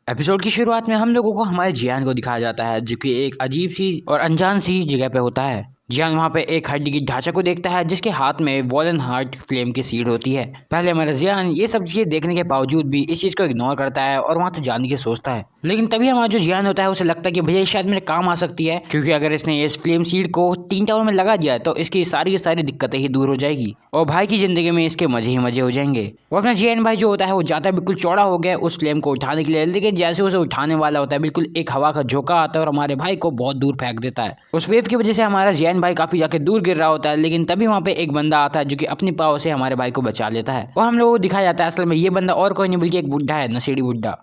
Episode की शुरुआत में हम लोगों को हमारे जियान को दिखाया जाता है, जो कि एक अजीब सी और अनजान सी जगह पे होता है। जियान वहाँ पे एक हड्डी की ढांचा को देखता है, जिसके हाथ में वॉलन हार्ट फ्लेम की सीड होती है। पहले हमारा जियान ये सब चीजें देखने के बावजूद भी इस चीज को इग्नोर करता है और वहाँ से जाने की सोचता है। लेकिन तभी हमारा जो जियान होता है उसे लगता है कि भैया शायद मेरे काम आ सकती है, क्योंकि अगर इसने इस फ्लेम सीड को 3 टावर में लगा दिया तो इसकी सारी की सारी दिक्कतें ही दूर हो जाएगी और भाई की जिंदगी में इसके मजे ही मजे हो जाएंगे। वो अपना जियान भाई जो होता है वो जाता है बिल्कुल चौड़ा हो गया उस फ्लेम को उठाने के लिए, लेकिन जैसे उसे उठाने वाला होता है बिल्कुल एक हवा का झोंका आता है और हमारे भाई को बहुत दूर फेंक देता है। उस वेव की वजह से हमारा जियान भाई काफी जाके दूर गिर रहा होता है, लेकिन तभी वहाँ पे एक बंदा आता है जो कि अपनी पाव से हमारे भाई को बचा लेता है। और हम लोगों को दिखाया जाता है असल में ये बंदा और कोई नहीं बल्कि एक बुढ़ा है, नशेड़ी बुढ़ा।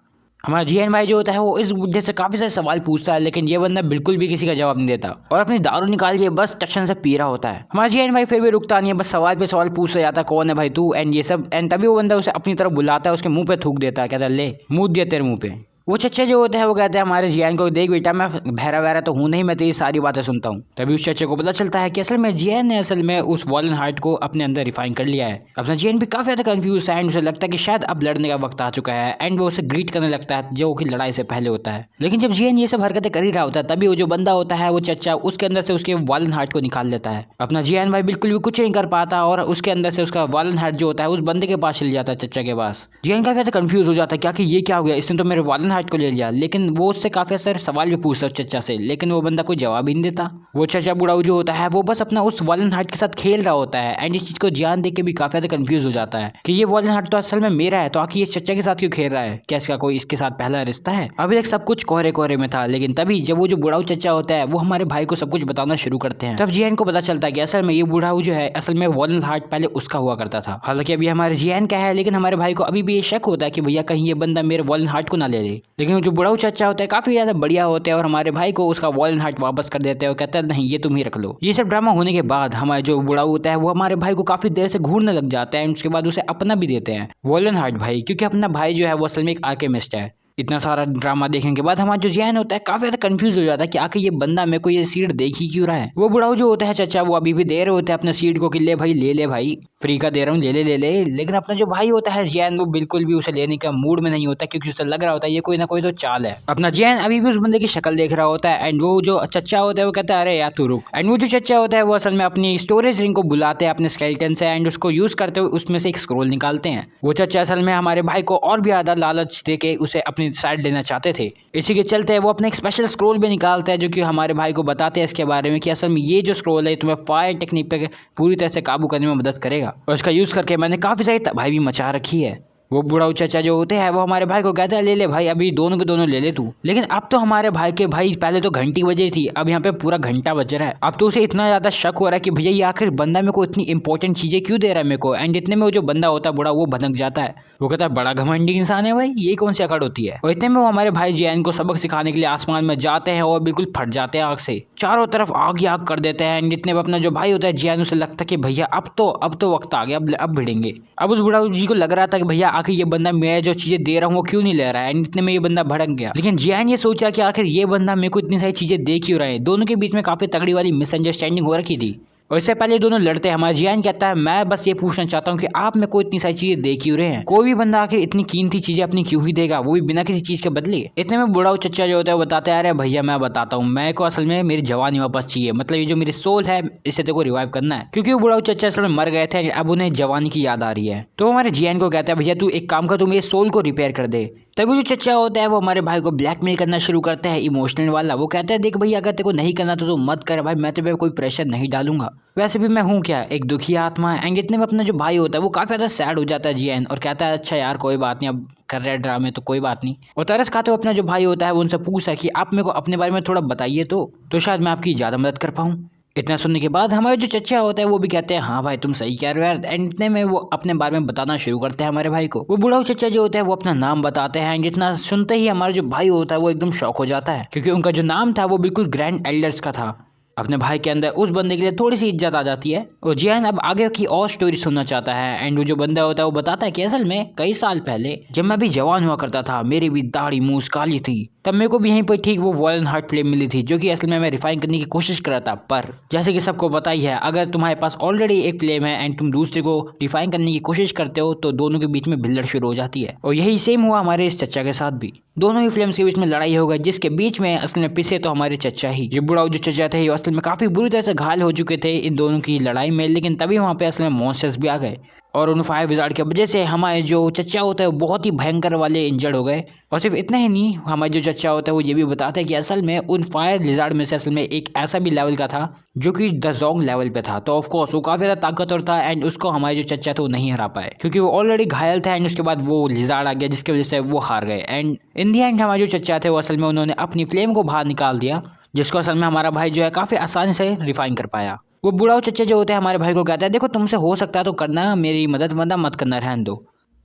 हमारा जियान भाई जो होता है वो इस बुढ़े से काफी सारे सवाल पूछता है, लेकिन ये बंदा बिल्कुल भी किसी का जवाब नहीं देता और अपनी दारू निकाल के बस टशन से पी रहा होता है। हमारा जियान भाई फिर भी रुकता नहीं है, बस सवाल पे सवाल पूछता जाता है, कौन है भाई तू एंड ये सब। एंड तभी वो बंदा उसे अपनी तरफ बुलाता है, उसके मुंह पे थूक देता है, कहता है ले मुंह दिया तेरे मुंह पे। वो चच्चा जो होते हैं वो कहते हैं हमारे जियान को, देख बेटा मैं बहरा वहरा तो हूँ नहीं, मैं तेरी सारी बातें सुनता हूँ। तभी उस चच्चे को पता चलता है कि असल में जियान ने असल में उस वॉलन हार्ट को अपने अंदर रिफाइन कर लिया है। अपना जियान भी काफी ज्यादा कंफ्यूज है एंड उसे लगता है कि शायद अब लड़ने का वक्त आ चुका है एंड वो उसे ग्रीट करने लगता है, जो कि लड़ाई से पहले होता है। लेकिन जब जियान ये सब हरकतें कर ही रहा होता है तभी वो जो बंदा होता है वो चच्चा उसके अंदर से उसके वॉलन हार्ट को निकाल लेता है। अपना जियान भाई बिल्कुल भी कुछ नहीं कर पाता और उसके अंदर से उसका वॉलन हार्ट जो होता है उस बंदे के पास चल जाता है, चच्चा के पास। जियान काफी ज्यादा कंफ्यूज हो जाता है, क्या कि ये क्या हो गया, इसने तो मेरे वॉलन हार्ट को ले लिया। लेकिन वो उससे काफी सारे सवाल भी पूछता है चच्चा से, लेकिन वो बंदा कोई जवाब ही नहीं देता। वो चच्चा बुढ़ाऊ जो होता है वो बस अपना उस वॉलन हार्ट के साथ खेल रहा होता है एंड इस चीज को जियान देख के भी काफी ज्यादा कंफ्यूज हो जाता है कि ये वॉलन हार्ट तो असल में मेरा है, तो आखिर ये चच्चा के साथ क्यों खेल रहा है, क्या इसका कोई इसके साथ पहला रिश्ता है। अभी तक सब कुछ कोहरे कोहरे में था, लेकिन तभी जब वो जो बुढ़ाऊ चच्चा होता है वो हमारे भाई को सब कुछ बताना शुरू करते हैं, तब जियान को पता चलता है कि असल में ये बुढ़ाऊ जो है असल में वॉलन हार्ट पहले उसका हुआ करता था। हालांकि अभी हमारे जियान का है, लेकिन हमारे भाई को अभी भी ये शक होता है कि भैया कहीं ये बंदा मेरे वॉलन हार्ट को ना ले ले। लेकिन वो जो बुढ़ाऊ चच्चा होता है काफी ज्यादा बढ़िया होते हैं और हमारे भाई को उसका वॉलन हार्ट वापस कर देते हैं और कहते हैं नहीं ये तुम ही रख लो। ये सब ड्रामा होने के बाद हमारे जो बुढ़ाऊ होता है वो हमारे भाई को काफी देर से घूरने लग जाता है, उसके बाद उसे अपना भी देते हैं वॉलन हार्ट भाई, क्योंकि अपना भाई जो है वो असल में एक आर्केमिस्ट है। इतना सारा ड्रामा देखने के बाद हमारा जो जियान होता है काफी ज्यादा कंफ्यूज हो जाता है कि आखिर ये बंदा मेरे को ये सीट देख ही क्यों रहा है। वो बुढ़ाऊ जो होता है चचा वो अभी भी दे रहे होते हैं अपने सीट को कि ले भाई ले भाई फ्री का दे रहा हूँ, ले। लेकिन अपना जो भाई होता है जियान वो बिल्कुल भी उसे लेने का मूड में नहीं होता, क्योंकि उसे लग रहा होता है ये कोई ना कोई तो चाल है। अपना जियान अभी भी उस बंदे की शक्ल देख रहा होता है एंड वो जो चचा होता है वो कहता है अरे यार तू रुक। एंड वो जो चचा होता है वो असल में अपनी स्टोरेज रिंग को बुलाते हैं अपने स्केलेटन से एंड उसको यूज करते हुए उसमें से एक स्क्रोल निकालते हैं। वो चचा असल में हमारे भाई को और भी ज्यादा लालच देके उसे अपनी साइड लेना चाहते थे। इसी के चलते वो अपने एक स्पेशल स्क्रोल भी निकालते हैं जो कि हमारे भाई को बताते हैं इसके बारे में कि असल में ये जो स्क्रोल है तुम्हें फायर टेक्निक पे पूरी तरह से काबू करने में मदद करेगा और इसका यूज करके मैंने काफी सारी तबाही भी मचा रखी है। वो बुढ़ाऊ चाचा जो होते हैं वो हमारे भाई को कहते हैं ले भाई अभी दोनों के दोनों ले ले तू। लेकिन अब तो हमारे भाई के भाई पहले तो घंटी बजी थी, अब यहाँ पे पूरा घंटा बज रहा है। अब तो उसे इतना ज्यादा शक हो रहा है कि भैया ये आखिर बंदा मेरे को इतनी इंपॉर्टेंट चीजें क्यों दे रहा है मेरे को। एंड इतने में वो जो बंदा होता है बूढ़ा वो भनक जाता है, वो कहता है बड़ा घमंडी इंसान है भाई, ये कौन सी अकड़ होती है। और इतने में वो हमारे भाई जियान को सबक सिखाने के लिए आसमान में जाते हैं और बिल्कुल फट जाते हैं आग से, चारों तरफ आग ही आग कर देते हैं। एंड इतने में अपना जो भाई होता है जियान उसे लगता है कि भैया अब तो वक्त आ गया, अब भिड़ेंगे। अब उस बुढ़ाऊ जी को लग रहा था कि भैया आखिर ये बंदा मैं जो चीजें दे रहा हूँ वो क्यों नहीं ले रहा है। एंड इतने में ये बंदा भड़क गया, लेकिन जियान ये सोचा कि आखिर ये बंदा मेरे को इतनी सारी चीजें दे क्यों रहा है। दोनों के बीच में काफी तगड़ी वाली मिसअंडरस्टैंडिंग हो रखी थी और इससे पहले दोनों लड़ते हैं। हमारा जियान कहता है मैं बस ये पूछना चाहता हूँ कि आप मेरे को इतनी सारी चीजें दे क्यों रहे हैं, कोई भी बंदा आखिर इतनी कीमती चीजें अपनी क्यों ही देगा, वो भी बिना किसी चीज के बदले। इतने में बुढ़ाऊ चच्चा जो होता है वो बताते हैं अरे भैया मैं बताता हूँ, मैं को असल में मेरी जवानी वापस चाहिए, मतलब ये जो मेरी सोल है इसे तेरे को रिवाइव करना है, क्योंकि वो बुढ़ाऊ चच्चा असल में मर गए थे अब उन्हें जवानी की याद आ रही है। तो हमारे जियान को कहता है भैया तू एक काम कर, तू मेरे सोल को रिपेयर कर दे। तभी जो चच्चा होता है वो हमारे भाई को ब्लैकमेल करना शुरू करता है इमोशनल वाला। वो कहता है देख भैया अगर तेरे को नहीं करना तो तू मत कर भाई, मैं तेरे पे कोई प्रेशर नहीं डालूंगा, वैसे भी मैं हूँ क्या एक दुखी आत्मा। एंड इतने में अपना जो भाई होता है वो काफी ज्यादा सैड हो जाता है जियान और कहता है अच्छा यार कोई बात नहीं, अब कर रहे हैं ड्रामे तो कोई बात नहीं। और तरस खाते हुए अपना जो भाई होता है वो उनसे पूछता है कि आप मेरे को अपने बारे में थोड़ा बताइए तो शायद मैं आपकी ज्यादा मदद कर पाऊँ। इतना सुनने के बाद हमारे जो चच्चा होता है वो भी कहते हैं हाँ भाई तुम सही कह रहे हो यार। एंड इतने में वो अपने बारे में बताना शुरू करते हैं हमारे भाई को। वो बुढ़ाऊ चच्चा जो होता है वो अपना नाम बताते हैं एंड जितना सुनते ही हमारा जो भाई होता है वो एकदम शॉक हो जाता है, क्योंकि उनका जो नाम था वो बिल्कुल ग्रैंड एल्डर्स का था। अपने भाई के अंदर उस बंदे के लिए थोड़ी सी इज्जत आ जाती है और जियान अब आगे की और स्टोरी सुनना चाहता है। एंड वो जो बंदा होता है वो बताता है कि असल में कई साल पहले जब मैं भी जवान हुआ करता था, मेरी भी दाढ़ी मूछ काली थी, तब मेरे को भी यहीं पर ठीक वो वॉलन हार्ट फ्लेम मिली थी जो कि असल में मैं रिफाइन करने की कोशिश कर रहा था। पर जैसे कि सबको पता ही है, अगर तुम्हारे पास ऑलरेडी एक फ्लेम है एंड तुम दूसरे को रिफाइन करने की कोशिश करते हो तो दोनों के बीच में भिड़ंत शुरू हो जाती है। और यही सेम हुआ हमारे इस चचा के साथ भी। दोनों ही फ्लेम्स के बीच में लड़ाई हो गई, जिसके बीच में असल में पिसे तो हमारे चचा ही। जो बुढ़ाऊ जो चचा थे असल में काफी बुरी तरह से घायल हो चुके थे इन दोनों की लड़ाई में, लेकिन तभी वहाँ पे असल में मॉन्स्टर्स भी आ गए और उन फायर विजार्ड की वजह से हमारे जो चचा होता है वो बहुत ही भयंकर वाले इंजर्ड हो गए। और सिर्फ इतना ही नहीं, हमारे जो चचा होता है वो ये भी बताते हैं कि असल में उन फायर लिजार्ड में से असल में एक ऐसा भी लेवल का था जो कि द जोंग लेवल पे था। तो ऑफकोर्स वो काफी ज्यादा ताकतवर था एंड उसको हमारे जो चचा थे वो नहीं हरा पाए क्योंकि वो ऑलरेडी घायल था। एंड उसके बाद वो लिजार्ड आ गया जिसकी वजह से वो हार गए। एंड इन दी एंड हमारे जो चचा थे वो असल में उन्होंने अपनी फ्लेम को बाहर निकाल दिया, जिसको असल में हमारा भाई जो है काफी आसानी से रिफाइन कर पाया। वो बुढ़ाऊ चच्चे जो होते हैं हमारे भाई को कहता है, देखो तुमसे हो सकता है तो करना, मेरी मदद वरना मत करना, रहने दो।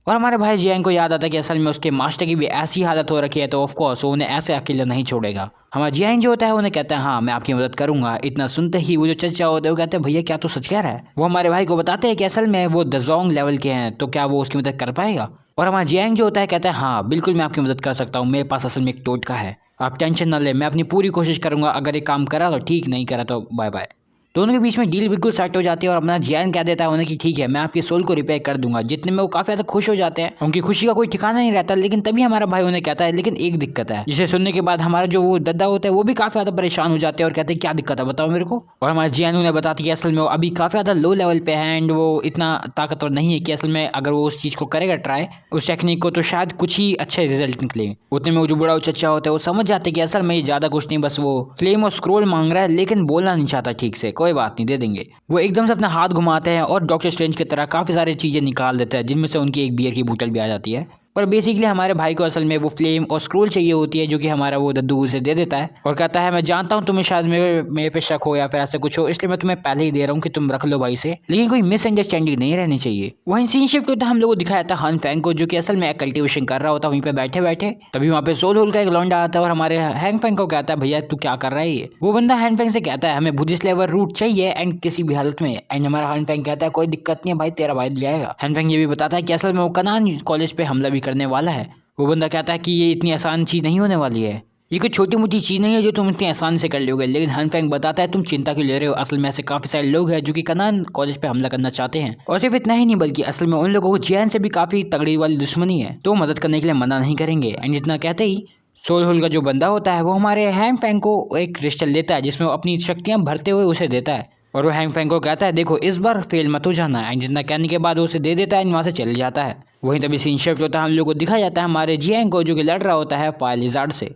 और हमारे भाई जियांग को याद आता है कि असल में उसके मास्टर की भी ऐसी हालत हो रखी है, तो ऑफकोर्स वो उन्हें ऐसे अकेले नहीं छोड़ेगा। हमारा जियांग जो होता है उन्हें कहता है हाँ मैं आपकी मदद करूंगा। इतना सुनते ही वो जो चचा होते हैं वो कहते हैं भैया क्या तो सच कह रहा है। वो हमारे भाई को बताते हैं कि असल में वो द जोंग लेवल के हैं, तो क्या वो उसकी मदद कर पाएगा। और हमारा जियांग जो होता है कहता है हाँ बिल्कुल मैं आपकी मदद कर सकता हूँ, मेरे पास असल में एक टोटका है, आप टेंशन ना ले, मैं अपनी पूरी कोशिश करूंगा, अगर ये काम करा तो ठीक, नहीं करा तो बाय बाय। दोनों के बीच में डील बिल्कुल सेट हो जाती है और अपना जियान कह देता है उन्हें कि ठीक है मैं आपकी सोल को रिपेयर कर दूंगा, जितने में वो काफी ज्यादा खुश हो जाते हैं। उनकी खुशी का कोई ठिकाना नहीं रहता। लेकिन तभी हमारा भाई उन्हें कहता है लेकिन एक दिक्कत है, जिसे सुनने के बाद हमारा जो वो दद्दा होता है वो भी काफी ज्यादा परेशान हो जाते हैं और कहते हैं क्या दिक्कत है बताओ मेरे को। और हमारे जियान उन्हें बताती है असल में वो अभी काफी ज्यादा लो लेवल पे है एंड वो इतना ताकतवर नहीं है कि असल में अगर वो उस चीज को करेगा ट्राई, उस टेक्निक को, तो शायद कुछ ही अच्छे रिजल्ट निकले। उतने में वो जो बड़ा चच्चा होता है वो समझ जाते कि असल में ये ज्यादा कुछ नहीं, बस वो फ्लेम और स्क्रोल मांग रहा है लेकिन बोलना नहीं चाहता ठीक से, कोई बात नहीं दे देंगे। वो एकदम से अपना हाथ घुमाते हैं और डॉक्टर स्ट्रेंज की तरह काफी सारी चीजें निकाल देते हैं, जिनमें से उनकी एक बियर की बोतल भी आ जाती है। पर बेसिकली हमारे भाई को असल में वो फ्लेम और स्क्रोल चाहिए होती है जो कि हमारा वो दद्दू उसे दे देता है और कहता है मैं जानता हूँ तुम्हें शायद मेरे पे शक हो या फिर ऐसा कुछ हो, इसलिए मैं तुम्हें पहले ही दे रहा हूँ कि तुम रख लो भाई से, लेकिन कोई मिसअंडरस्टैंडिंग नहीं रहनी चाहिए। वहीं सीन शिफ्ट होता है, हम लोग को दिखाया था हन फैंग को जो कि असल में कल्टिवेशन कर रहा होता है वहीं पे बैठे बैठे। तभी वहाँ पे सोल होल का एक लौंडा आता है और हमारे हैंग फैंग को कहता है भैया तू क्या कर रहा है ये। वो बंदा हैंग फैंग से कहता है हमें बुद्धिस्ट लेवल रूट चाहिए एंड किसी भी हालत में। एंड हमारा हैंग फैंग कहता है कोई दिक्कत नहीं है भाई, तेरा भाई ले आएगा। हैंग फैंग ये भी बताता है कि असल में वो कनान कॉलेज पे हमला भी करने वाला है। वो बंदा कहता है कि ये इतनी आसान चीज़ नहीं होने वाली है, ये कोई छोटी मोटी चीज़ नहीं है जो तुम इतनी आसानी से कर लोगे। लेकिन हन फैंग बताता है तुम चिंता क्यों ले रहे हो, असल में ऐसे काफ़ी सारे लोग हैं जो कि कनान कॉलेज पे हमला करना चाहते हैं। और सिर्फ इतना ही नहीं बल्कि असल में उन लोगों को जियान से भी काफ़ी तगड़ी वाली दुश्मनी है, तो मदद करने के लिए मना नहीं करेंगे। एंड इतना कहते ही सोल होल का जो बंदा होता है वो हमारे हैंग फैंग को एक क्रिस्टल देता है जिसमें वो अपनी शक्तियाँ भरते हुए उसे देता है। और वो हैंग फैंग को कहता है देखो इस बार फेल मत हो जाना। एंड जितना कहने के बाद वो उसे दे देता है, वहाँ से चल जाता है। वहीं तभी सीन शिफ्ट होता है, हम लोग को दिखाया जाता है हमारे जियांग को जो कि लड़ रहा होता है फायर लिजार्ड से।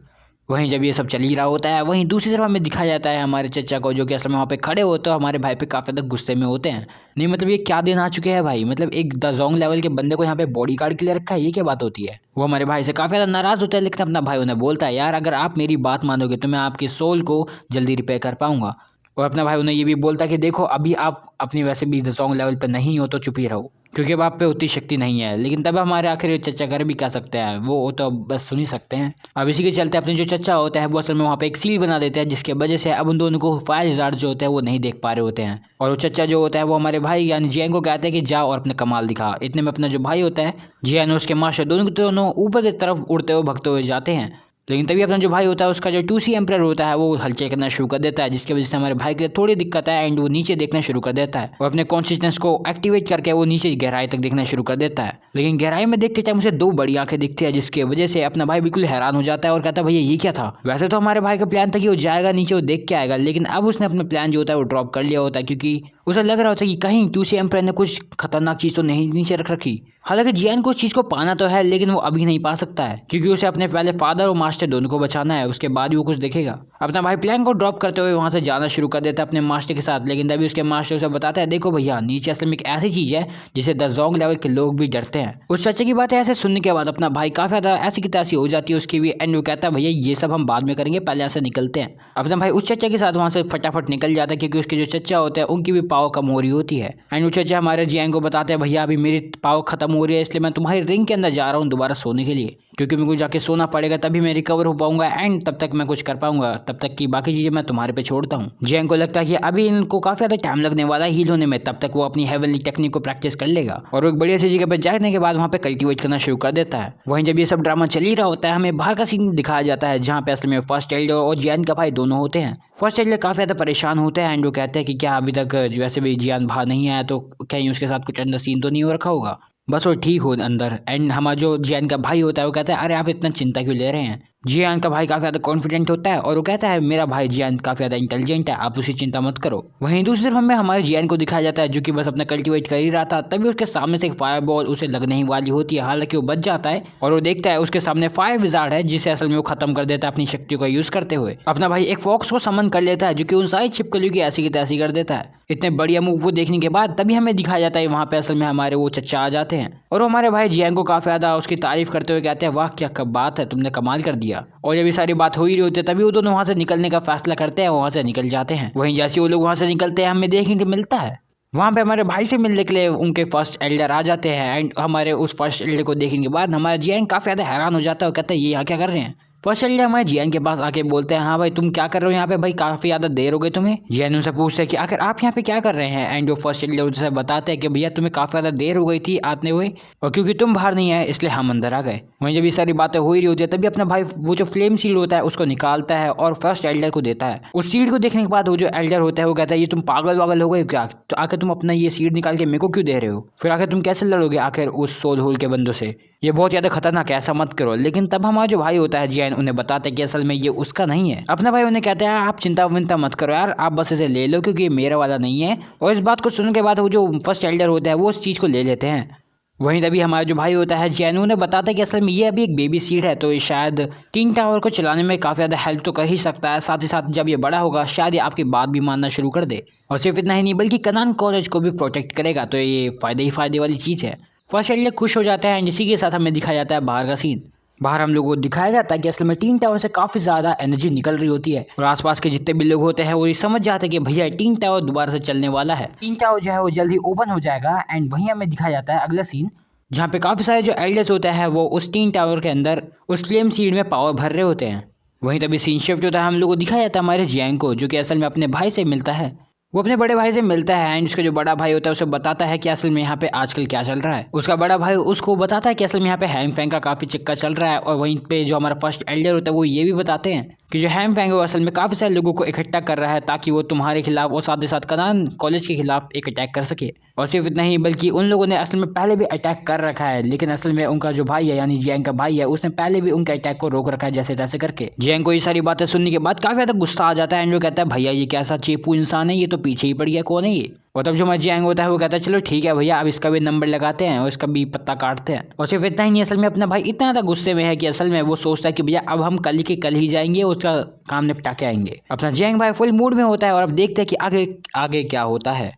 वहीं जब ये सब चल ही रहा होता है, वहीं दूसरी तरफ हमें दिखाया जाता है हमारे चचा को जो कि असल में वहाँ पे खड़े होते हैं, हमारे भाई पे काफ़ी ज़्यादा गुस्से में होते हैं। नहीं मतलब ये क्या दिन आ चुके हैं भाई, मतलब एक द जोंग लेवल के बंदे को यहाँ पे बॉडी गार्ड के लिए रखा है, ये क्या बात होती है। वो हमारे भाई से काफ़ी ज़्यादा नाराज़ होता है, लेकिन अपना भाई उन्हें बोलता है यार अगर आप मेरी बात मानोगे तो मैं आपकी सोल को जल्दी रिपेयर कर पाऊंगा। और अपना भाई उन्हें ये भी बोलता है कि देखो अभी आप अपनी वैसे भी द जोंग लेवल पर नहीं हो तो चुप ही रहो, क्योंकि अब आप पे उतनी शक्ति नहीं है। लेकिन तब हमारे आखिर चचा कर भी क्या सकते हैं, वो तो बस सुन ही सकते हैं। अब इसी के चलते अपने जो चचा होता है वो असल में वहाँ पे एक सील बना देते हैं, जिसके वजह से अब उन दोनों को फायर लिजार्ड जो होते हैं वो नहीं देख पा रहे होते हैं। और वो चचा जो होता है वो हमारे भाई यानी जियांग को कहते हैं कि जाओ और अपने कमाल दिखा। इतने में अपना जो भाई होता है जियांग और उसके मास्टर दोनों ऊपर की तरफ उड़ते हुए भगते हुए जाते हैं। लेकिन तभी अपना जो भाई होता है उसका जो 2C एम्परर होता है वो हलचल करना शुरू कर देता है, जिसकी वजह से हमारे भाई के लिए थोड़ी दिक्कत है एंड वो नीचे देखना शुरू कर देता है और अपने कॉन्शियसनेस को एक्टिवेट करके वो नीचे गहराई तक देखना शुरू कर देता है। लेकिन गहराई में देखते टाइम उसे 2 बड़ी आंखें दिखती है, जिसकी वजह से अपना भाई बिल्कुल हैरान हो जाता है और कहता है भैया ये क्या था। वैसे तो हमारे भाई का प्लान था कि वो जाएगा नीचे, वो देख के आएगा, लेकिन अब उसने अपना प्लान जो होता है वो ड्रॉप कर लिया होता है, क्योंकि उसे लग रहा होता है कि कहीं 2C एम्परर ने कुछ खतरनाक चीज़ तो नहीं नीचे रख रखी। हालांकि जियान को उस चीज़ को पाना तो है, लेकिन वो अभी नहीं पा सकता है क्योंकि उसे अपने पहले फादर और मास्टर दोनों को बचाना है, उसके बाद ही वो कुछ देखेगा। अपना भाई प्लान को ड्रॉप करते हुए वहाँ से जाना शुरू कर देता है अपने मास्टर के साथ। लेकिन तभी उसके मास्टर उसे बताता है देखो भैया नीचे असल में एक ऐसी चीज़ है जिसे द जोंग लेवल के लोग भी डरते हैं। उस चचा की बातें ऐसे सुनने के बाद अपना भाई काफ़ी ज़्यादा ऐसी की तैसी हो जाती है उसकी भी। एंड वो कहता है भैया ये सब हम बाद में करेंगे, पहले यहाँ से निकलते हैं। अपना भाई उस चचा के साथ वहाँ से फटाफट निकल जाता है क्योंकि उसके जो चचा होते हैं उनकी भी पावर कम हो रही होती है। एंड चाचा हमारे जियांग को बताते हैं भैया अभी मेरी पावर खत्म हो रही है, इसलिए मैं तुम्हारी रिंग के अंदर जा रहा हूँ दोबारा सोने के लिए, क्योंकि मेरे को जाके सोना पड़ेगा तभी मैं रिकवर हो पाऊंगा एंड तब तक मैं कुछ कर पाऊंगा, तब तक की बाकी चीजें मैं तुम्हारे पे छोड़ता हूँ। जियांग को लगता है कि अभी इनको काफी ज्यादा टाइम लगने वाला है हील होने में, तब तक वो अपनी हेवनली टेक्निक को प्रैक्टिस कर लेगा और एक बढ़िया सी जगह पे जाने के बाद वहाँ पे कल्टीवेट करना शुरू कर देता है। वहीं जब ये सब ड्रामा चल ही रहा होता है हमें बाहर का सीन दिखाया जाता है जहाँ पे असल में फर्स्ट एल्डर और जियान का भाई दोनों होते हैं। फर्स्ट एल्डर काफी ज्यादा परेशान होते हैं एंड वो कहते हैं कि क्या अभी तक वैसे भी जियान बाहर नहीं आया तो कहीं उसके साथ कुछ अंदर सीन तो नहीं हो रखा होगा, बस वो ठीक हो अंदर। एंड हमारा जो जियान का भाई होता है वो कहता है अरे आप इतना चिंता क्यों ले रहे हैं। जियान का भाई काफी ज्यादा कॉन्फिडेंट होता है और वो कहता है मेरा भाई जियान काफी ज्यादा इंटेलिजेंट है, आप उसकी चिंता मत करो। वहीं दूसरी तरफ हमें हमारे जियान को दिखाया जाता है जो कि बस अपना कल्टीवेट कर ही रहा था, तभी उसके सामने से एक फायर बॉल उसे लगने ही वाली होती है, हालांकि वो बच जाता है और वो देखता है उसके सामने फायर विजार्ड है जिसे असल में वो खत्म कर देता है अपनी शक्तियों का यूज करते हुए। अपना भाई एक फॉक्स को समन कर लेता है जो कि उन सारी छिपकलियों की ऐसी की तैसी कर देता है। इतने बढ़िया मूव को देखने के बाद तभी हमें दिखाया जाता है वहाँ पे असल में हमारे वो चचा आ जाते हैं और वो हमारे भाई जियान को काफी ज्यादा उसकी तारीफ करते हुए कहते हैं वाह क्या कब बात है, तुमने कमाल कर दिया। और जब ये सारी बात हो ही रही होती है तभी वो दोनों वहाँ से निकलने का फैसला करते हैं, वहाँ से निकल जाते हैं। वहीं जैसे वो लोग वहाँ से निकलते हैं हमें देखने को मिलता है वहाँ पे हमारे भाई से मिलने के लिए उनके फर्स्ट एल्डर आ जाते हैं एंड हमारे उस फर्स्ट एल्डर को देखने के बाद हमारा जियान काफी ज्यादा हैरान हो जाता है और कहता है ये यहाँ क्या कर रहे हैं। फर्स्ट एल्डर हमारे जियान के पास आके बोलते हैं हाँ भाई तुम क्या कर रहे हो यहाँ पे, भाई काफी ज्यादा देर हो गई तुम्हें। जियान उनसे पूछते हैं कि आखिर आप यहाँ पे क्या कर रहे हैं एंड जो फर्स्ट एल्डर उनसे बताते हैं कि भैया तुम्हें काफी ज्यादा देर हो गई थी आते हुए और क्योंकि तुम बाहर नहीं आए इसलिए हम अंदर आ गए। वहीं जब ये सारी बातें हो ही रही होती है तभी अपना भाई वो जो फ्लेम सीड होता है उसको निकालता है और फर्स्ट एल्डर को देता है। उस सीड को देखने के बाद वो जो एल्डर होता है वो कहता है ये तुम पागल वागल हो गए क्या, तो आखिर तुम अपना ये सीड निकाल के मेरे को क्यों दे रहे हो, फिर आखिर तुम कैसे लड़ोगे आखिर उस सोल होल के बंदों से, ये बहुत ज़्यादा खतरनाक है, ऐसा मत करो। लेकिन तब हमारा जो भाई होता है जियान उन्हें बताते हैं कि असल में ये उसका नहीं है। अपना भाई उन्हें कहते हैं आप चिंता विंता मत करो यार, आप बस इसे ले लो क्योंकि ये मेरा वाला नहीं है। और इस बात को सुनने के बाद वो जो फर्स्ट एल्डर होता है वो उस चीज़ को ले लेते हैं। वहीं तभी हमारा जो भाई होता है जियान उन्हें बताता है कि असल में ये अभी एक बेबी सीड है तो ये शायद किंग टावर को चलाने में काफ़ी ज़्यादा हेल्प तो कर ही सकता है, साथ ही साथ जब ये बड़ा होगा शायद ये आपकी बात भी मानना शुरू कर दे और सिर्फ इतना ही नहीं बल्कि कनान कॉलेज को भी प्रोटेक्ट करेगा, तो ये फ़ायदे ही फ़ायदे वाली चीज़ है। फर्स्ट एल्डर खुश हो जाता है एंड इसी के साथ हमें दिखाया जाता है बाहर का सीन। बाहर हम लोगों को दिखाया जाता है कि असल में टीन टावर से काफ़ी ज़्यादा एनर्जी निकल रही होती है और आसपास के जितने भी लोग होते हैं वो ये समझ जाते हैं कि भैया टीन टावर दोबारा से चलने वाला है, टीन टावर जो है वो जल्दी ओपन हो जाएगा। एंड वहीं हमें दिखाया जाता है अगला सीन जहाँ पे काफ़ी सारे जो एल्डर्स होते हैं वो उस टीन टावर के अंदर उस फ्लेम सीड में पावर भर रहे होते हैं। वहीं तभी सीन शिफ्ट होता है, हम लोग को दिखाया जाता है हमारे जियांग को जो कि असल में अपने भाई से मिलता है। वो अपने बड़े भाई से मिलता है एंड उसका जो बड़ा भाई होता है उसे बताता है कि असल में यहाँ पे आजकल क्या चल रहा है। उसका बड़ा भाई उसको बताता है कि असल में यहाँ पे हैंग फैंग का काफ़ी चक्कर चल रहा है और वहीं पे जो हमारा फर्स्ट एल्डर होता है वो ये भी बताते हैं कि जो हैंग फैंग है वो असल में काफ़ी सारे लोगों को इकट्ठा कर रहा है ताकि वो तुम्हारे खिलाफ और साथ ही साथ कनान कॉलेज के खिलाफ एक अटैक कर सके। और सिर्फ इतना ही बल्कि उन लोगों ने असल में पहले भी अटैक कर रखा है, लेकिन असल में उनका जो भाई है यानी जियांग का भाई है उसने पहले भी उनके अटैक को रोक रखा है जैसे तैसे करके। जियांग को ये सारी बातें सुनने के बाद काफ़ी ज़्यादा गुस्सा आ जाता है एंड वो कहता है भैया ये कैसा चेपू इंसान है, ये तो पीछे ही पड़ गया, कौन है ये। और तब जो हमारा जियांग होता है वो कहता है चलो ठीक है भैया अब इसका भी नंबर लगाते हैं और इसका भी पत्ता काटते हैं। और सिर्फ इतना ही नहीं, असल में अपना भाई इतना ज़्यादा गुस्से में है कि असल में वो सोचता है कि भैया अब हम कल के कल ही जाएंगे उसका काम निपटा के आएंगे। अपना जियांग भाई फुल मूड में होता है और अब देखते हैं कि आगे आगे क्या होता है।